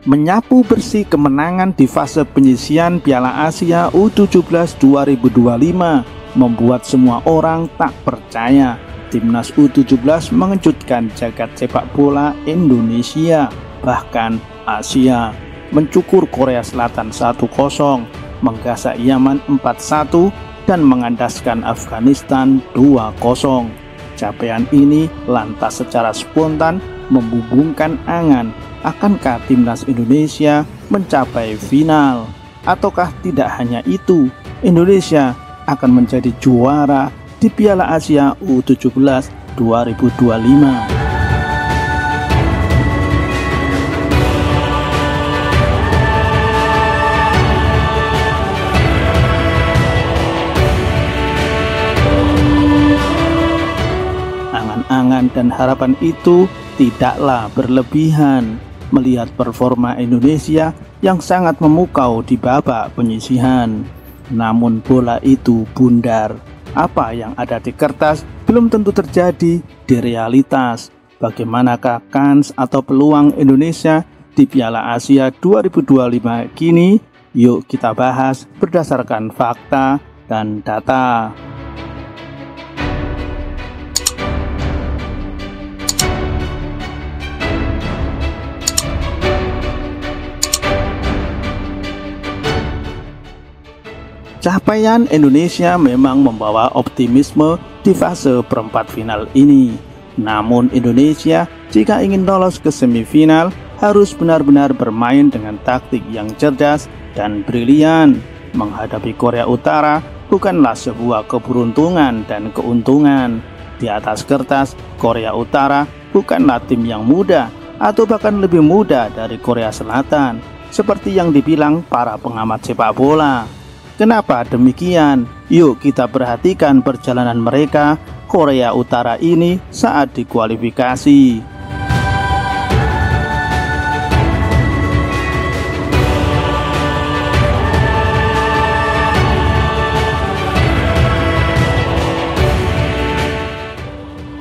menyapu bersih kemenangan di fase penyisihan Piala Asia U17 2025 membuat semua orang tak percaya Timnas U17 mengejutkan jagat sepak bola Indonesia, bahkan Asia. Mencukur Korea Selatan 1-0, menggasak Yaman 4-1, dan mengandaskan Afghanistan 2-0. Capaian ini lantas secara spontan membumbungkan angan, akankah Timnas Indonesia mencapai final? Ataukah tidak hanya itu, Indonesia akan menjadi juara di Piala Asia U17 2025. Angan-angan dan harapan itu tidaklah berlebihan melihat performa Indonesia yang sangat memukau di babak penyisihan. Namun bola itu bundar. Apa yang ada di kertas belum tentu terjadi di realitas. Bagaimanakah kans atau peluang Indonesia di Piala Asia 2025 kini? Yuk kita bahas berdasarkan fakta dan data. Capaian Indonesia memang membawa optimisme di fase perempat final ini. Namun Indonesia jika ingin lolos ke semifinal harus benar-benar bermain dengan taktik yang cerdas dan brilian. Menghadapi Korea Utara bukanlah sebuah keberuntungan dan keuntungan. Di atas kertas, Korea Utara bukanlah tim yang mudah atau bahkan lebih mudah dari Korea Selatan, seperti yang dibilang para pengamat sepak bola. Kenapa demikian? Yuk kita perhatikan perjalanan mereka Korea Utara ini saat dikualifikasi.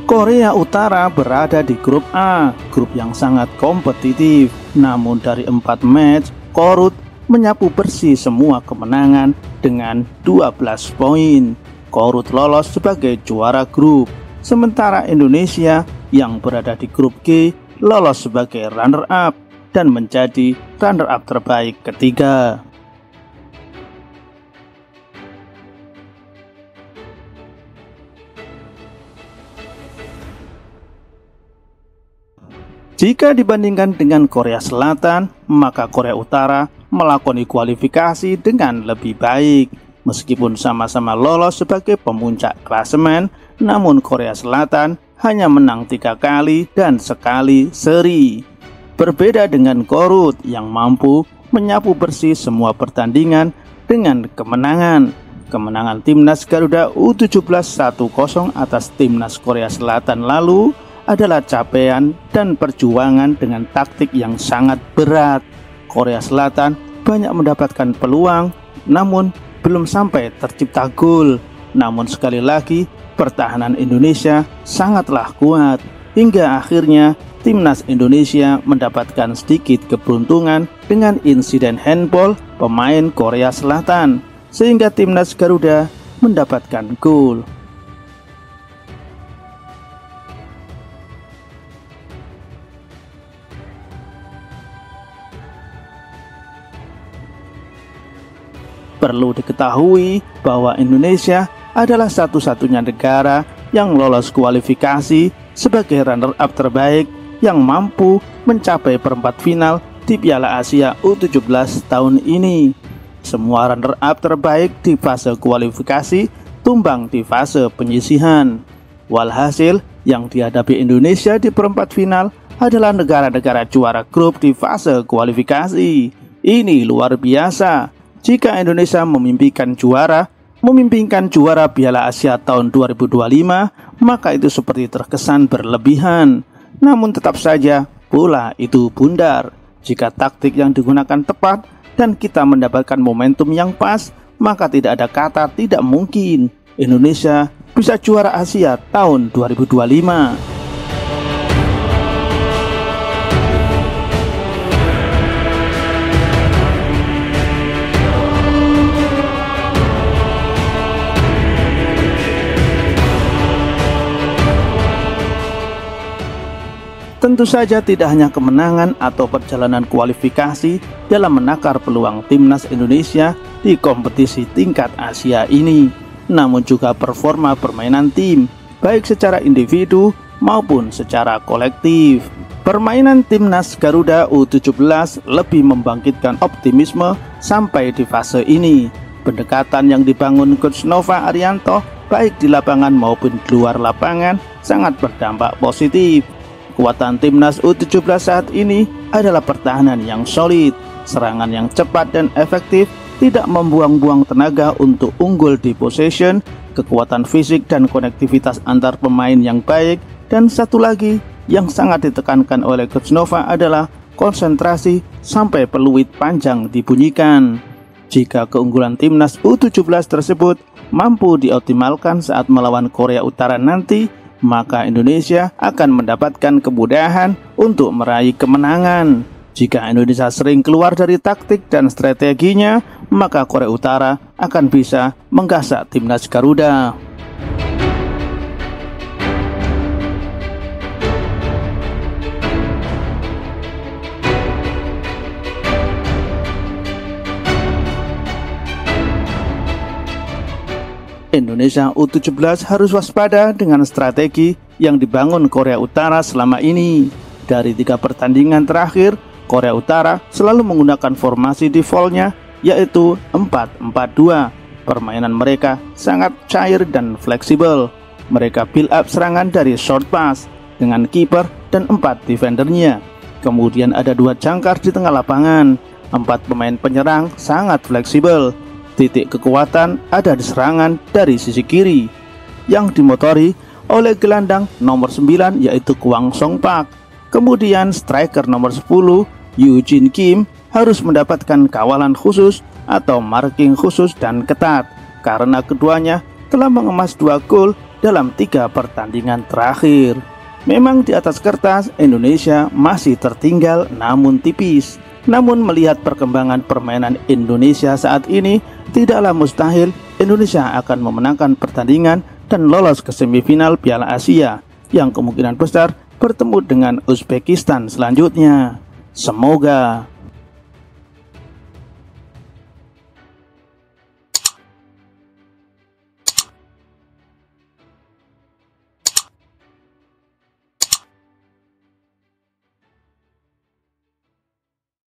Korea Utara berada di grup A, grup yang sangat kompetitif. Namun dari 4 match, Korut menyapu bersih semua kemenangan dengan 12 poin. Korut lolos sebagai juara grup, sementara Indonesia yang berada di grup G lolos sebagai runner-up dan menjadi runner-up terbaik ketiga. Jika dibandingkan dengan Korea Selatan, maka Korea Utara melakoni kualifikasi dengan lebih baik. Meskipun sama-sama lolos sebagai pemuncak klasemen, namun Korea Selatan hanya menang 3 kali dan sekali seri. Berbeda dengan Korut yang mampu menyapu bersih semua pertandingan dengan kemenangan. Kemenangan Timnas Garuda U17 1-0 atas Timnas Korea Selatan lalu adalah capaian dan perjuangan dengan taktik yang sangat berat. Korea Selatan banyak mendapatkan peluang, namun belum sampai tercipta gol. Namun sekali lagi, pertahanan Indonesia sangatlah kuat. Hingga akhirnya, Timnas Indonesia mendapatkan sedikit keberuntungan dengan insiden handball pemain Korea Selatan, sehingga Timnas Garuda mendapatkan gol. Perlu diketahui bahwa Indonesia adalah satu-satunya negara yang lolos kualifikasi sebagai runner-up terbaik yang mampu mencapai perempat final di Piala Asia U17 tahun ini. Semua runner-up terbaik di fase kualifikasi tumbang di fase penyisihan. Walhasil, yang dihadapi Indonesia di perempat final adalah negara-negara juara grup di fase kualifikasi. Ini luar biasa. Jika Indonesia memimpikan juara Piala Asia tahun 2025, maka itu seperti terkesan berlebihan. Namun tetap saja, bola itu bundar. Jika taktik yang digunakan tepat dan kita mendapatkan momentum yang pas, maka tidak ada kata tidak mungkin Indonesia bisa juara Asia tahun 2025. Tentu saja tidak hanya kemenangan atau perjalanan kualifikasi dalam menakar peluang timnas Indonesia di kompetisi tingkat Asia ini, namun juga performa permainan tim, baik secara individu maupun secara kolektif. Permainan timnas Garuda U17 lebih membangkitkan optimisme sampai di fase ini. Pendekatan yang dibangun Coach Nova Arianto baik di lapangan maupun di luar lapangan sangat berdampak positif. Kekuatan timnas U17 saat ini adalah pertahanan yang solid, serangan yang cepat dan efektif, tidak membuang-buang tenaga untuk unggul di possession, kekuatan fisik dan konektivitas antar pemain yang baik, dan satu lagi yang sangat ditekankan oleh Coach Nova adalah konsentrasi sampai peluit panjang dibunyikan. Jika keunggulan timnas U17 tersebut mampu dioptimalkan saat melawan Korea Utara nanti, maka Indonesia akan mendapatkan kemudahan untuk meraih kemenangan. Jika Indonesia sering keluar dari taktik dan strateginya, maka Korea Utara akan bisa menggasak timnas Garuda. Indonesia U17 harus waspada dengan strategi yang dibangun Korea Utara selama ini. Dari 3 pertandingan terakhir, Korea Utara selalu menggunakan formasi defaultnya, yaitu 4-4-2. Permainan mereka sangat cair dan fleksibel. Mereka build up serangan dari short pass dengan kiper dan 4 defendernya. Kemudian ada 2 jangkar di tengah lapangan. 4 pemain penyerang sangat fleksibel. Titik kekuatan ada di serangan dari sisi kiri yang dimotori oleh gelandang nomor 9 yaitu Kwang Song Park. Kemudian striker nomor 10 Eugene Kim harus mendapatkan kawalan khusus atau marking khusus dan ketat karena keduanya telah mengemas 2 gol dalam 3 pertandingan terakhir. Memang di atas kertas Indonesia masih tertinggal namun tipis. Namun melihat perkembangan permainan Indonesia saat ini, tidaklah mustahil Indonesia akan memenangkan pertandingan dan lolos ke semifinal Piala Asia yang kemungkinan besar bertemu dengan Uzbekistan selanjutnya. Semoga